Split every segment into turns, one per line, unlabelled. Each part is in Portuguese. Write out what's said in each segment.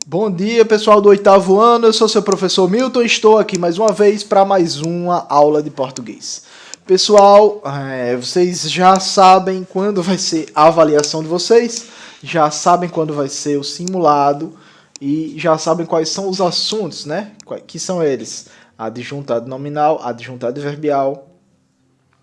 Bom dia, pessoal do oitavo ano, eu sou seu professor Milton e estou aqui mais uma vez para mais uma aula de português. Pessoal, vocês já sabem quando vai ser a avaliação de vocês, já sabem quando vai ser o simulado e já sabem quais são os assuntos, né? Que são eles: adjuntado nominal, adjuntado adverbial,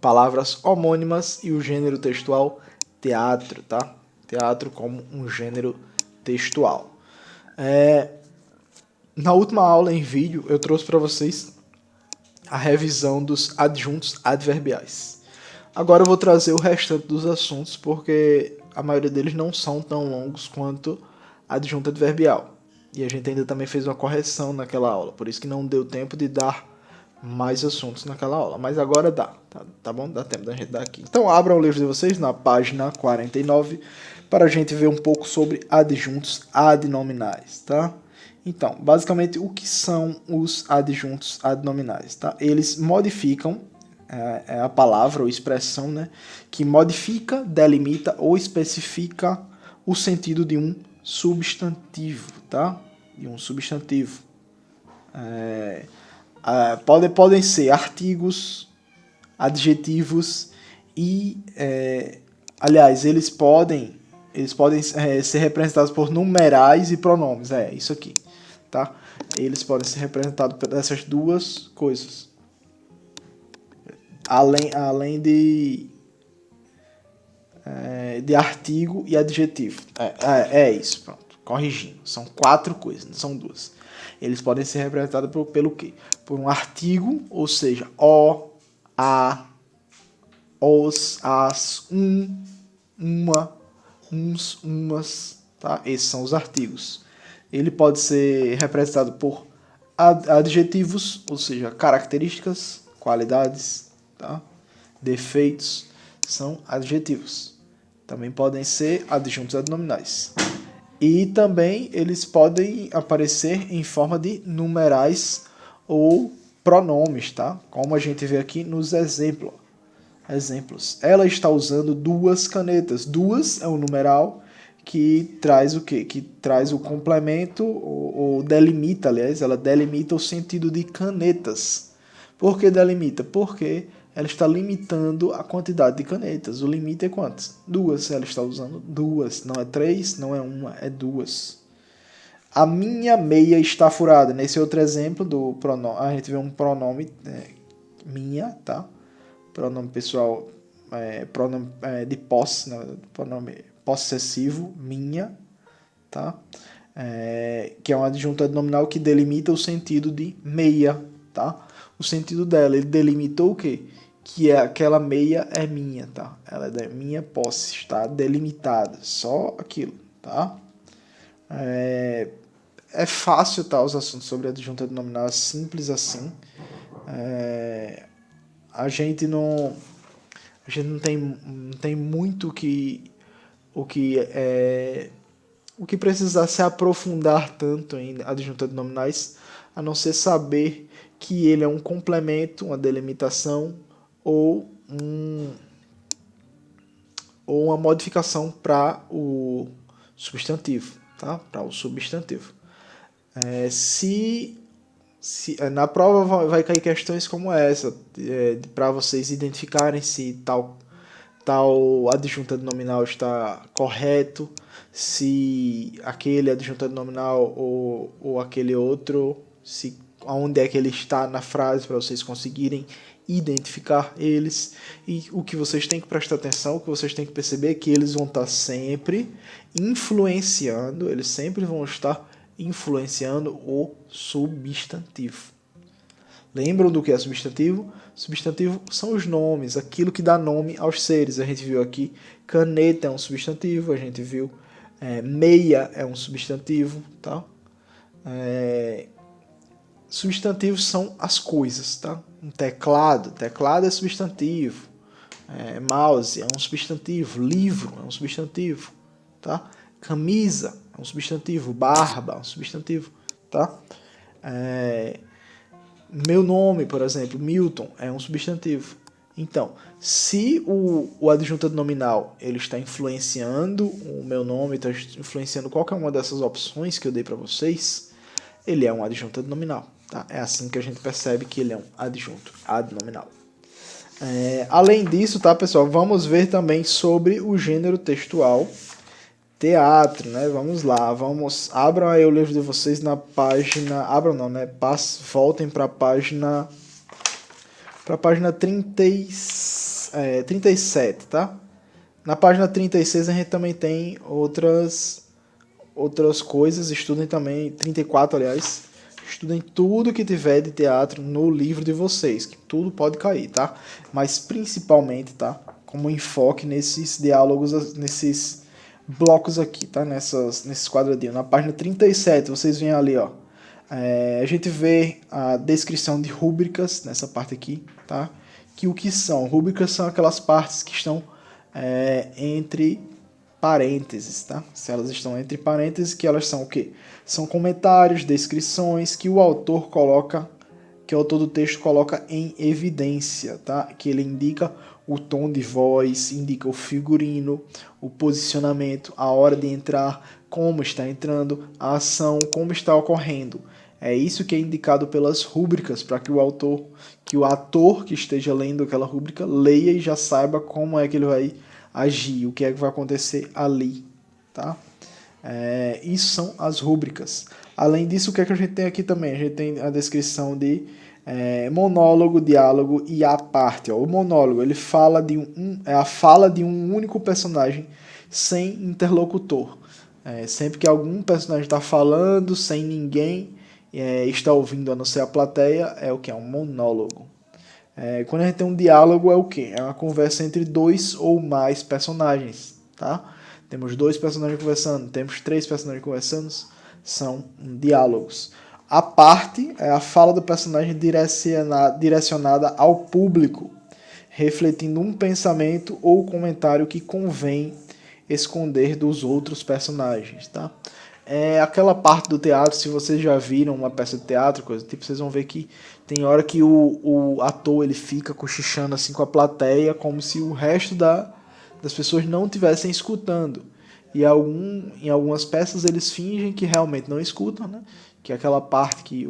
palavras homônimas e o gênero textual teatro, tá? Teatro como um gênero textual. Na última aula em vídeo, eu trouxe para vocês a revisão dos adjuntos adverbiais. Agora eu vou trazer o restante dos assuntos, porque a maioria deles não são tão longos quanto adjunto adverbial. E a gente ainda também fez uma correção naquela aula, por isso que não deu tempo de dar mais assuntos naquela aula. Mas agora dá, tá bom? Dá tempo da gente dar aqui. Então abram o livro de vocês na página 49 para a gente ver um pouco sobre adjuntos adnominais, tá? Então, basicamente, o que são os adjuntos adnominais? Tá? Eles modificam a palavra ou expressão, né, que modifica, delimita ou especifica o sentido de um substantivo, tá? De um substantivo. Podem ser artigos, adjetivos e, aliás, eles podem ser representados por numerais e pronomes. Isso aqui. Tá? Eles podem ser representados por essas duas coisas. Além de artigo e adjetivo. É isso, pronto. Corrigindo. São 4 coisas, não são 2. Eles podem ser representados pelo quê? Por um artigo, ou seja, o, a, os, as, uma, uns, umas. Tá? Esses são os artigos. Ele pode ser representado por adjetivos, ou seja, características, qualidades, tá? Defeitos, são adjetivos. Também podem ser adjuntos adnominais. E também eles podem aparecer em forma de numerais ou pronomes, tá? Como a gente vê aqui nos exemplos. Ela está usando 2 canetas. 2 é um numeral que traz o quê? Que traz o complemento, ou delimita, aliás, ela delimita o sentido de canetas. Por que delimita? Porque ela está limitando a quantidade de canetas. O limite é quantas? 2. Ela está usando 2. Não é 3, não é 1, é 2. A minha meia está furada. Nesse outro exemplo do pronome, a gente vê um pronome minha, tá? Pronome pessoal, pronome de posse, pronome possessivo, minha, tá? Que é um adjunto adnominal que delimita o sentido de meia, tá? O sentido dela, ele delimitou o quê? Que aquela meia é minha, tá? Ela é da minha posse, está delimitada, só aquilo, tá? É fácil, tá? Os assuntos sobre adjunto adnominal, é simples assim. A gente não tem muito o que precisar se aprofundar tanto em adjuntos adnominais, a não ser saber que ele é um complemento, uma delimitação ou uma modificação para o substantivo, tá? Para o substantivo. Na prova vai cair questões como essa, para vocês identificarem se tal adjunto adnominal está correto, se aquele adjunto adnominal ou aquele outro, onde é que ele está na frase, para vocês conseguirem identificar eles. E o que vocês têm que prestar atenção, o que vocês têm que perceber é que eles vão estar sempre influenciando, eles sempre vão estar influenciando o substantivo. Lembram do que é substantivo? Substantivo são os nomes, aquilo que dá nome aos seres. A gente viu aqui, caneta é um substantivo, a gente viu meia é um substantivo, tá? Substantivos são as coisas, tá? Um teclado é substantivo. Mouse é um substantivo, livro é um substantivo, tá? Camisa é um substantivo, barba é um substantivo, tá? Meu nome, por exemplo, Milton, é um substantivo. Então, se o adjunto nominal ele está influenciando o meu nome, está influenciando qualquer uma dessas opções que eu dei para vocês, ele é um adjunto nominal. Tá? É assim que a gente percebe que ele é um adjunto adnominal. Além disso, tá, pessoal, vamos ver também sobre o gênero textual teatro, né? Vamos lá, abram aí o livro de vocês na página, voltem para a página 37, tá? Na página 36 a gente também tem outras coisas, estudem também, 34 aliás, estudem tudo que tiver de teatro no livro de vocês, que tudo pode cair, tá? Mas principalmente, tá? Como enfoque nesses diálogos, nesses blocos aqui, tá? Nesses quadradinhos. Na página 37, vocês veem ali, ó. A gente vê a descrição de rúbricas nessa parte aqui, tá? Que o que são? Rúbricas são aquelas partes que estão entre parênteses, tá? Se elas estão entre parênteses, que elas são o quê? São comentários, descrições que o autor do texto coloca em evidência, tá? Que ele indica o tom de voz, indica o figurino, o posicionamento, a hora de entrar, como está entrando, a ação, como está ocorrendo. É isso que é indicado pelas rúbricas, para que o ator que esteja lendo aquela rúbrica leia e já saiba como é que ele vai agir, o que é que vai acontecer ali, tá? Isso são as rúbricas. Além disso, o que é que a gente tem aqui também? A gente tem a descrição de monólogo, diálogo e a parte. Ó. O monólogo ele fala é a fala de um único personagem sem interlocutor. Sempre que algum personagem está falando sem ninguém está ouvindo a não ser a plateia, é o que? É um monólogo. Quando a gente tem um diálogo, é o quê? É uma conversa entre dois ou mais personagens, tá? Temos dois personagens conversando, temos três personagens conversando, são diálogos. A parte é a fala do personagem direcionada ao público, refletindo um pensamento ou comentário que convém esconder dos outros personagens, tá? Aquela parte do teatro, se vocês já viram uma peça de teatro, coisa do tipo, vocês vão ver que tem hora que o ator ele fica cochichando assim com a plateia, como se o resto das pessoas não estivessem escutando. E em algumas peças eles fingem que realmente não escutam, né? Que é aquela parte que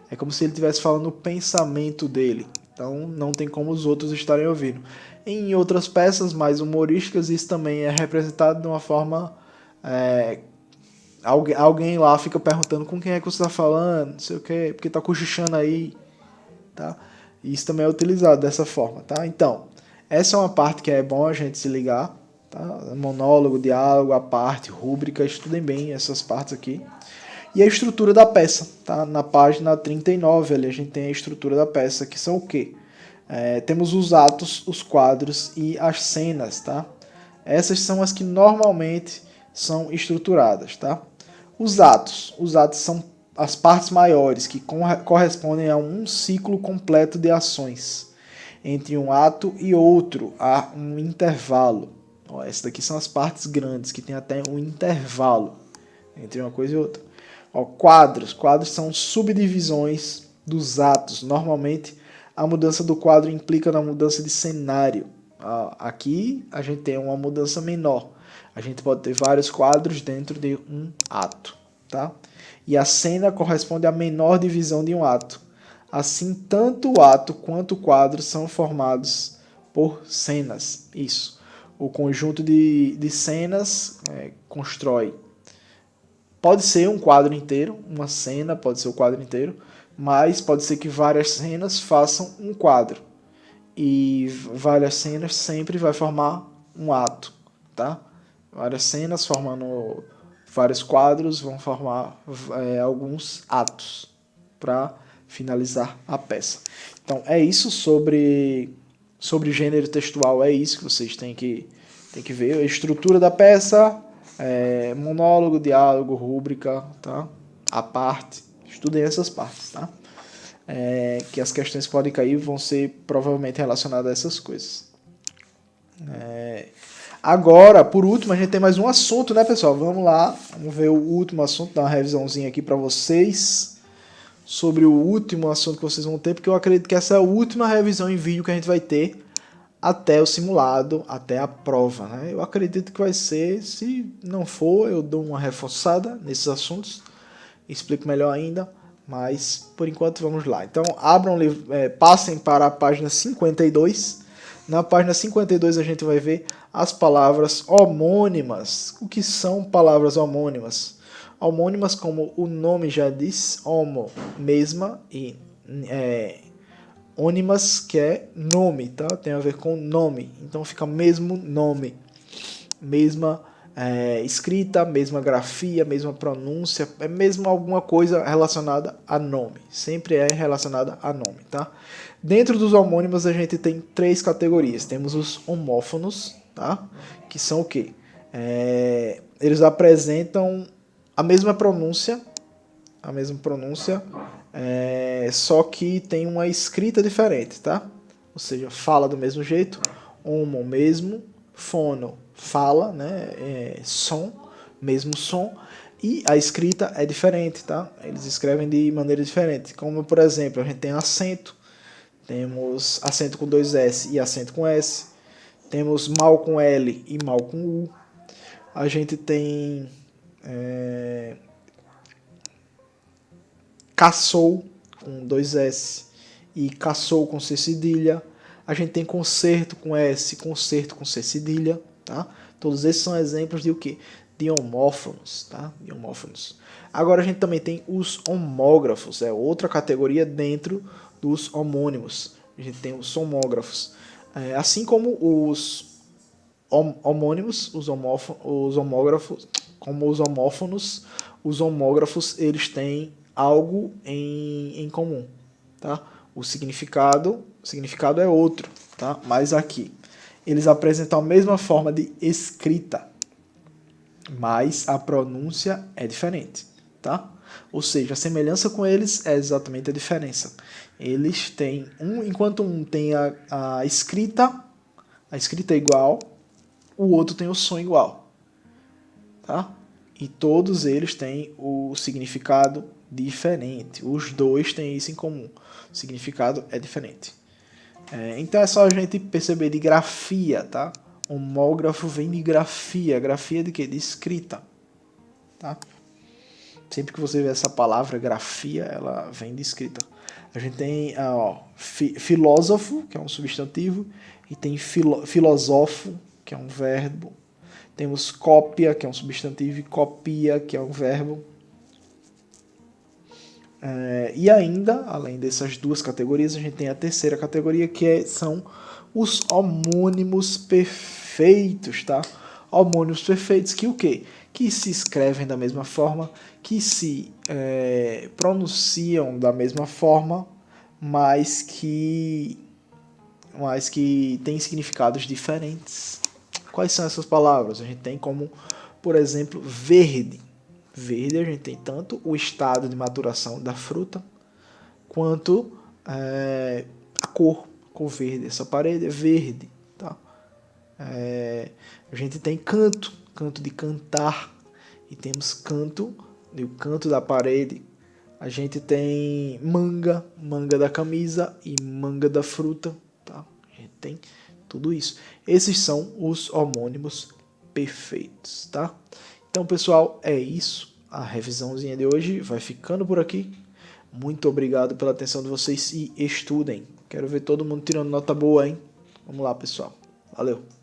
é como se ele estivesse falando o pensamento dele. Então não tem como os outros estarem ouvindo. Em outras peças mais humorísticas, isso também é representado de uma forma... Alguém lá fica perguntando com quem é que você está falando, não sei o que, porque está cochichando aí, tá? E isso também é utilizado dessa forma, tá? Então, essa é uma parte que é bom a gente se ligar, tá? Monólogo, diálogo, a parte, rúbrica, estudem bem essas partes aqui. E a estrutura da peça, tá? Na página 39 ali a gente tem a estrutura da peça, que são o quê? Temos os atos, os quadros e as cenas, tá? Essas são as que normalmente são estruturadas, tá? Os atos são as partes maiores que correspondem a um ciclo completo de ações. Entre um ato e outro há um intervalo. Essas daqui são as partes grandes, que tem até um intervalo entre uma coisa e outra. Quadros são subdivisões dos atos. Normalmente, a mudança do quadro implica na mudança de cenário. Aqui, a gente tem uma mudança menor. A gente pode ter vários quadros dentro de um ato, tá? E a cena corresponde à menor divisão de um ato. Assim, tanto o ato quanto o quadro são formados por cenas. Isso. O conjunto de cenas constrói. Pode ser um quadro inteiro, uma cena pode ser o quadro inteiro, mas pode ser que várias cenas façam um quadro. E várias cenas sempre vai formar um ato, tá? Várias cenas formando vários quadros vão formar alguns atos para finalizar a peça. Então é isso sobre gênero textual, é isso que vocês têm que ver. A estrutura da peça, monólogo, diálogo, rúbrica, tá? A parte, estudem essas partes, tá? Que as questões que podem cair vão ser provavelmente relacionadas a essas coisas. Agora, por último, a gente tem mais um assunto, né, pessoal? Vamos lá, vamos ver o último assunto, dar uma revisãozinha aqui para vocês sobre o último assunto que vocês vão ter, porque eu acredito que essa é a última revisão em vídeo que a gente vai ter até o simulado, até a prova, né? Eu acredito que vai ser, se não for, eu dou uma reforçada nesses assuntos, explico melhor ainda, mas por enquanto vamos lá. Então abram, passem para a página 52. Na página 52 a gente vai ver as palavras homônimas. O que são palavras homônimas? Homônimas, como o nome já diz, homo, mesma, e ônimas, que é nome, tá? Tem a ver com nome, então fica mesmo nome, mesma escrita, mesma grafia, mesma pronúncia, é mesmo alguma coisa relacionada a nome, sempre é relacionada a nome, tá? Dentro dos homônimos a gente tem 3 categorias, temos os homófonos, tá? Que são o quê? Eles apresentam a mesma pronúncia, só que tem uma escrita diferente, tá? Ou seja, fala do mesmo jeito, homo, mesmo, fono, fala, né? Som, mesmo som, e a escrita é diferente, tá? Eles escrevem de maneira diferente, como por exemplo, a gente tem acento, temos acento com 2 S e acento com S, temos mal com L e mal com U, a gente tem caçou com 2 S e caçou com C cedilha. A gente tem concerto com S, concerto com C cedilha, tá? Todos esses são exemplos de o quê? De homófonos, tá? De homófonos. Agora a gente também tem os homógrafos, é outra categoria dentro dos homônimos. A gente tem os homógrafos. Assim como os homônimos, os homógrafos, como os homófonos, os homógrafos, eles têm algo em comum, tá? O significado é outro, tá? Mas aqui eles apresentam a mesma forma de escrita, mas a pronúncia é diferente, tá? Ou seja, a semelhança com eles é exatamente a diferença. Eles têm enquanto um tem a escrita igual, o outro tem o som igual, tá? E todos eles têm o significado diferente. Os dois têm isso em comum. O significado é diferente. Então é só a gente perceber de grafia, tá? Homógrafo vem de grafia. Grafia de quê? De escrita, tá? Sempre que você vê essa palavra grafia, ela vem de escrita. A gente tem filósofo, que é um substantivo, e tem filosófo, que é um verbo. Temos cópia, que é um substantivo, e copia, que é um verbo. E ainda, além dessas 2 categorias, a gente tem a terceira categoria, que são os homônimos perfeitos, tá? Homônimos perfeitos, que o quê? Que se escrevem da mesma forma, que se pronunciam da mesma forma, mas que têm significados diferentes. Quais são essas palavras? A gente tem como, por exemplo, verde. Verde, a gente tem tanto o estado de maturação da fruta, quanto a cor verde. Essa parede é verde, tá? A gente tem canto de cantar, e temos canto da parede. A gente tem manga da camisa e manga da fruta, tá? A gente tem tudo isso. Esses são os homônimos perfeitos, tá? Então, pessoal, é isso. A revisãozinha de hoje vai ficando por aqui. Muito obrigado pela atenção de vocês e estudem. Quero ver todo mundo tirando nota boa, hein? Vamos lá, pessoal. Valeu!